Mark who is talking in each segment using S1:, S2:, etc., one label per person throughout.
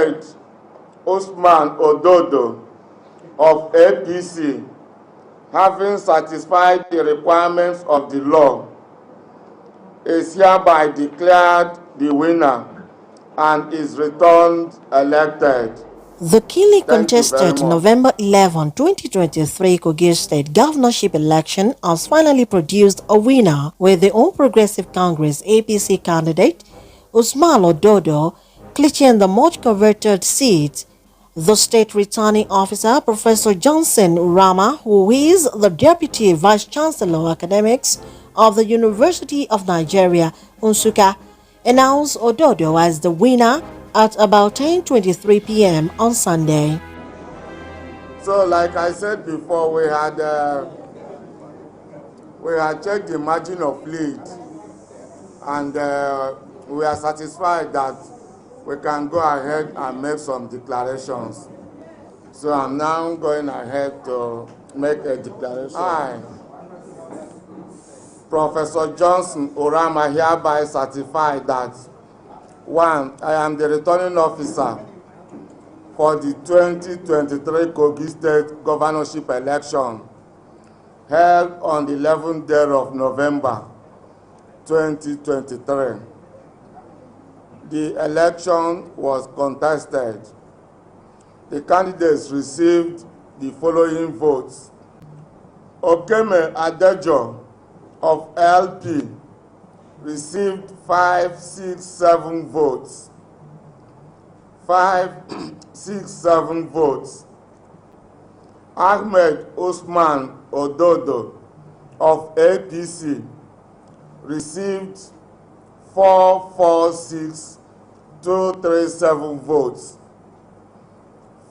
S1: Ahmed Usman Ododo of APC, having satisfied the requirements of the law, is hereby declared the winner and is returned elected.
S2: The keenly
S1: Thank you very
S2: contested
S1: much.
S2: November 11, 2023 Kogi State governorship election has finally produced a winner, with the All Progressive Congress APC candidate Usman Ododo clinching the much coveted seat. The state returning officer, Professor Johnson Urama, who is the Deputy Vice Chancellor Academics of the University of Nigeria, Nsukka, announced Ododo as the winner at about 10:23 p.m. on Sunday.
S1: So, like I said before, we had checked the margin of lead, and we are satisfied that we can go ahead and make some declarations. So I'm now going ahead to make a declaration. I, Professor Johnson Urama, hereby certify that 1. I am the returning officer for the 2023 Kogi State governorship election held on the 11th day of November 2023. The election was contested. The candidates received the following votes. Okeme Adejo of LP received 567 votes. 567 votes. Ahmed Usman Ododo of APC received 446,237 votes.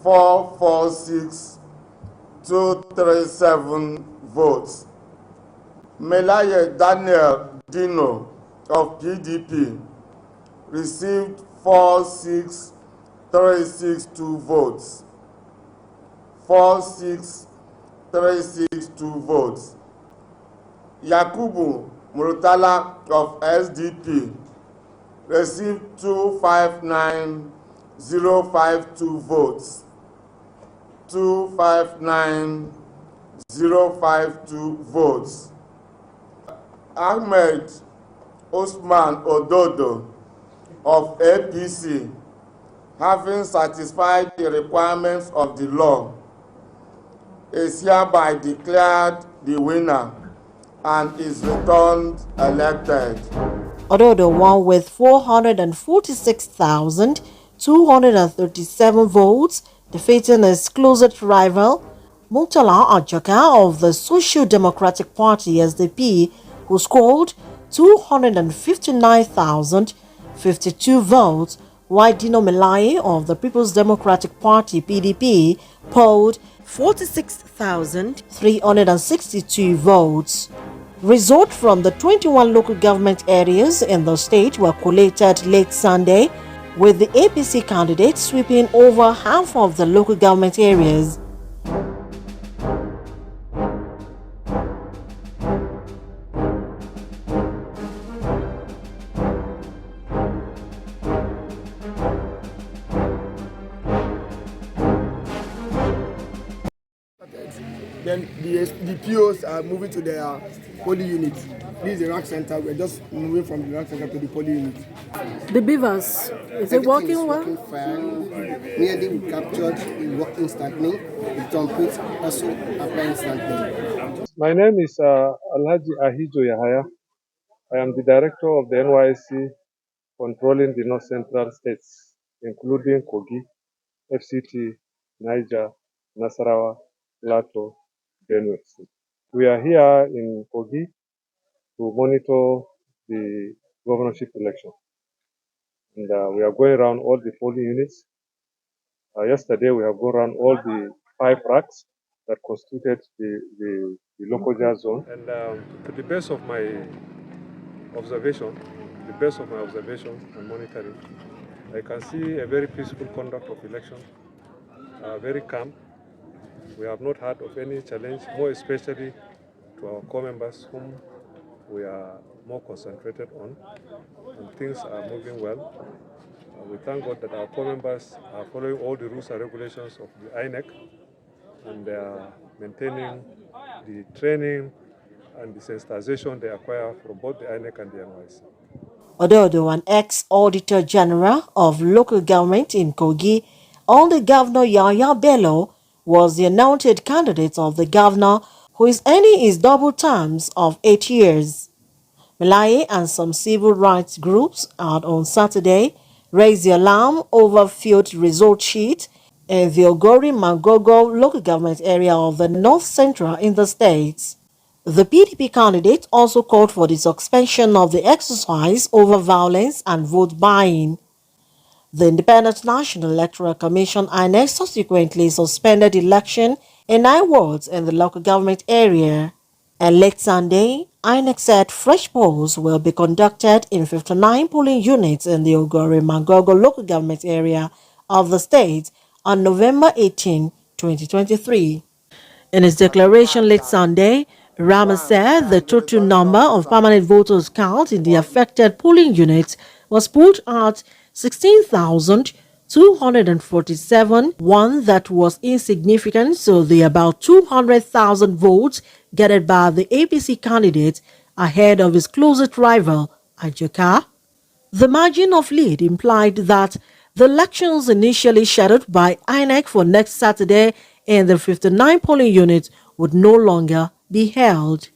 S1: 446,237 votes. Melaye Daniel Dino of PDP received 46362 votes. 46362 votes. Yakubu Murtala of SDP received 259052 votes. 259052 votes. Ahmed Usman Ododo of APC, having satisfied the requirements of the law, is hereby declared the winner and is returned elected.
S2: Ododo won with 446,237 votes, defeating his closest rival, Murtala Ajaka of the Social Democratic Party SDP, who scored 259,052 votes, while Dino Melaye of the People's Democratic Party PDP polled 46,362 votes. Results from the 21 local government areas in the state were collated late Sunday, with the APC candidates sweeping over half of the local government areas.
S3: Then the POs are moving to their poly unit. This is the rack center. We're just moving from the rack center to the poly unit.
S2: The beavers, is it working well?
S3: Working fine. Nearly we captured, it worked instantly. The trumpets also apply instantly.
S4: My name is Alhaji Ahijo Yahaya. I am the director of the NYSC controlling the North Central states, including Kogi, FCT, Niger, Nasarawa, Plateau, Benue. We are here in Kogi to monitor the governorship election. And we are going around all the polling units. Yesterday, we have gone around all the 5 racks that constituted the local jazz zone. And to the best of my observation, and monitoring, I can see a very peaceful conduct of election, very calm. We have not heard of any challenge, more especially to our core members whom we are more concentrated on, and things are moving well. We thank God that our core members are following all the rules and regulations of the INEC, and they are maintaining the training and the sensitization they acquire from both the INEC and the NYC.
S2: Ododo, an ex-auditor general of local government in Kogi, under Governor Yaya Bello, was the anointed candidate of the governor, who is ending his double terms of 8 years. Malaye and some civil rights groups had on Saturday raised the alarm over failed result sheet in the Ogori-Magogo local government area of the north central in the state. The PDP candidate also called for the suspension of the exercise over violence and vote buying. The Independent National Electoral Commission INEC subsequently suspended the election in 9 wards in the local government area. And late Sunday, INEC said fresh polls will be conducted in 59 polling units in the Ogori-Magogo local government area of the state on November 18, 2023. In his declaration late Sunday, Rama said the total number of permanent voters count in the affected polling units was put at 16,247, one that was insignificant to the about 200,000 votes gathered by the APC candidate ahead of his closest rival, Ajoka. The margin of lead implied that the elections initially scheduled by INEC for next Saturday in the 59 polling units would no longer be held.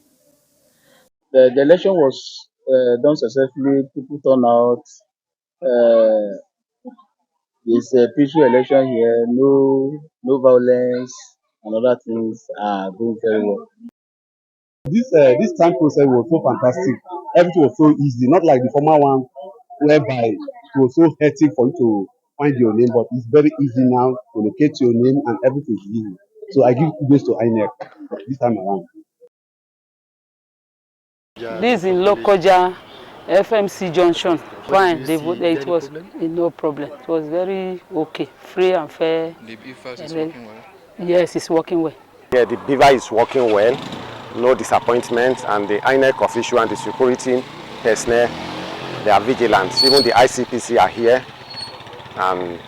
S5: The election was done successfully. People turn out. It's a peaceful election here. No violence and other things are going very well.
S6: This time process was so fantastic. Everything was so easy, not like the former one whereby it was so hectic for you to find your name, but it's very easy now to locate your name and everything is easy. So I give kudos to INEC this time around.
S7: This in Lokoja FMC Junction. Fine, they voted. It was no problem. It was very okay, free and fair.
S8: The BFAS is working well?
S7: Yes, it's working well.
S9: Yeah, the beaver is working well, no disappointment, and the INEC official and the security personnel, they are vigilant. Even the ICPC are here and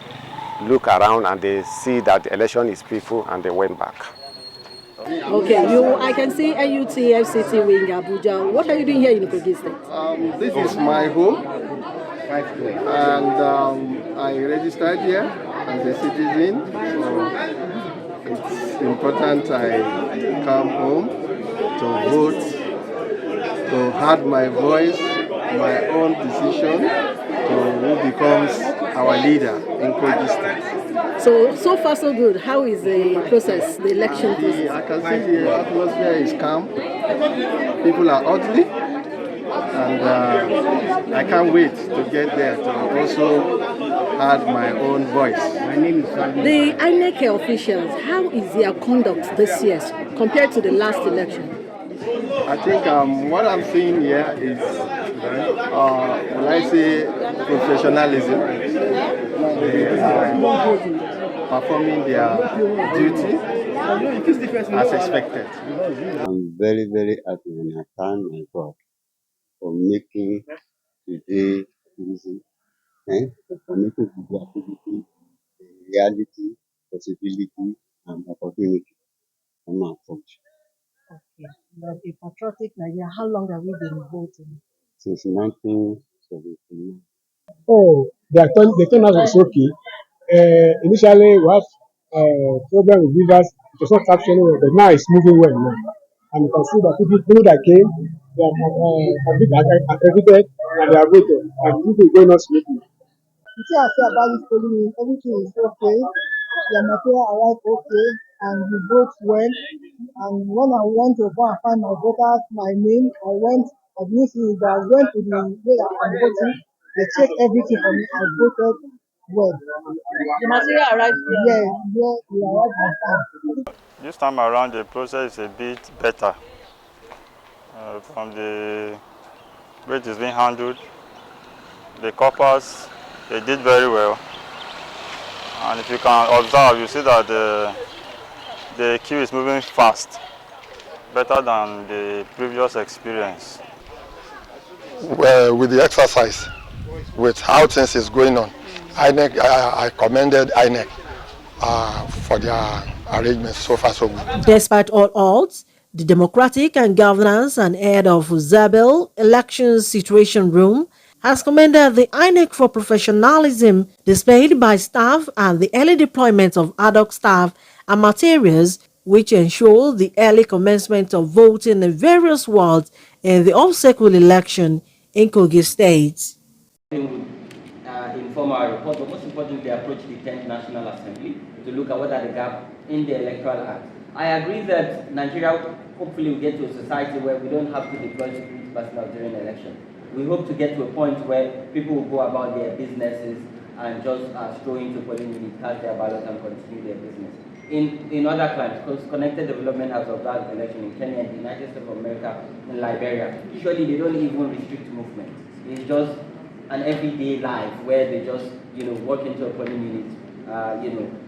S9: look around and they see that the election is peaceful and they went back.
S10: Okay, I can see NUT FCT wing Abuja. What are you doing here in Kogi State?
S3: This is my home, and I registered here as a citizen, so it's important I come home to vote, to have my voice, my own decision to who becomes our leader in Kogi State.
S10: So far so good. How is the process, the election process?
S3: I can see the atmosphere is calm. People are orderly, and I can't wait to get there to also add my own voice. My name is
S10: The INEC officials, how is their conduct this year compared to the last election?
S3: I think what I'm seeing here is, will I say, professionalism. They are performing their duty as expected.
S6: I'm very, very happy and I thank my God for making today easy, for making today activity a reality, possibility, and opportunity for my country.
S10: Okay, but a patriotic Nigeria, how long have we been voting?
S6: Since 1979.
S11: Oh, they turned out was okay. Initially, we have problem with rivers. It was not functioning well, but now it's moving well now. And you can see that people that came, they are accredited and they are voted. And people are going on smoothly.
S12: You see, I feel about this polling, everything is okay. Your material arrived okay, and you vote well. And when I went to go and find my voters, my name, I went to the way that I'm voting. They checked everything for me. I voted well.
S10: The material arrived well.
S12: Yeah, it arrived on time.
S13: This time around, the process is a bit better from the way it is being handled. The corpers, they did very well. And if you can observe, you see that the queue is moving fast, better than the previous experience.
S14: Well, with the exercise, with how things is going on,
S8: INEC, I commended INEC for their arrangements. So far, so good.
S2: Despite all odds, the Democratic and Governance and head of Gov.Elections Situation Room has commended the INEC for professionalism displayed by staff and the early deployment of ad hoc staff and materials which ensure the early commencement of voting in various wards in the off-cycle election in Kogi State.
S14: Inform our report, but most importantly, approach the 10th National Assembly to look at what are the gaps in the Electoral Act. I agree that Nigeria hopefully will get to a society where we don't have to deploy security personnel during election. We hope to get to a point where people will go about their businesses and just stroll into polling units, cast their ballot and continue their business. In other climes, because Connected Development has observed election in Kenya, the United States of America, and Liberia. Usually they don't even restrict movement. It's just an everyday life where they just, walk into a polling unit,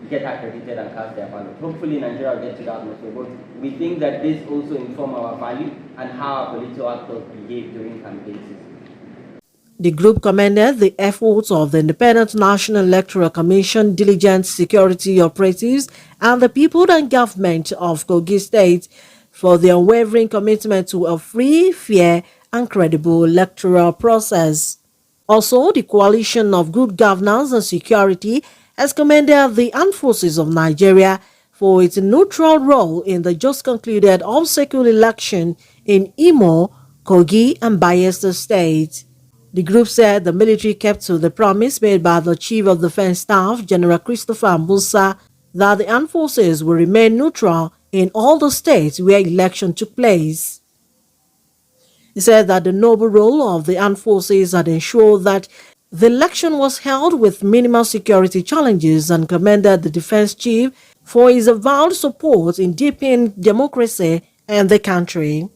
S14: get accredited and cast their ballot. Hopefully Nigeria will get to that also, but we think that this also informs our value and how our political actors behave during campaign season.
S2: The group commended the efforts of the Independent National Electoral Commission, diligent security operatives, and the people and government of Kogi State for their unwavering commitment to a free, fair, and credible electoral process. Also, the Coalition of Good Governance and Security has commended the Armed Forces of Nigeria for its neutral role in the just concluded off-cycle election in Imo, Kogi, and Bayelsa State. The group said the military kept to the promise made by the Chief of Defense Staff, General Christopher Musa, that the armed forces will remain neutral in all the states where election took place. He said that the noble role of the armed forces had ensured that the election was held with minimal security challenges and commended the defense chief for his avowed support in deepening democracy in the country.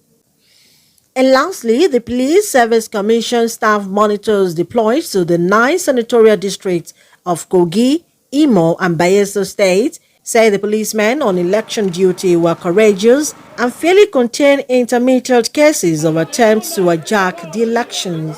S2: And lastly, the Police Service Commission staff monitors deployed to the 9 senatorial districts of Kogi, Imo, and Bayelsa State say the policemen on election duty were courageous and fairly contained intermittent cases of attempts to hijack the elections.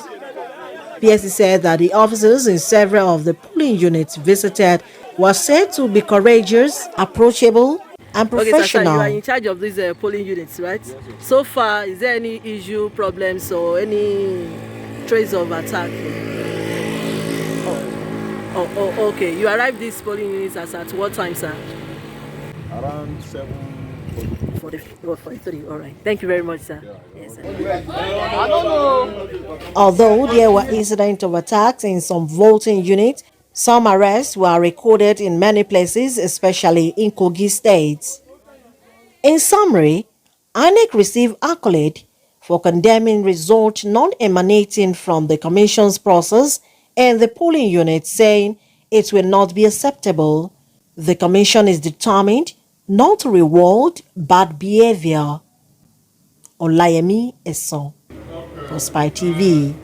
S2: PSC said that the officers in several of the polling units visited were said to be courageous, approachable, and professional.
S10: Okay, so you are in charge of these polling units, right? Yes, yes. So far, is there any issue, problems, or any trace of attack? Okay. You arrived these polling units at what time, sir?
S15: Around
S10: 7:43. All right. Thank you very much, sir. Yeah. Yes, sir.
S15: I don't know.
S2: Although there were incidents of attacks in some voting units, some arrests were recorded in many places, especially in Kogi State. In summary, INEC received accolade for condemning results not emanating from the Commission's process and the polling unit, saying it will not be acceptable. The Commission is determined not to reward bad behavior. Olayemi Eson, for Spy TV.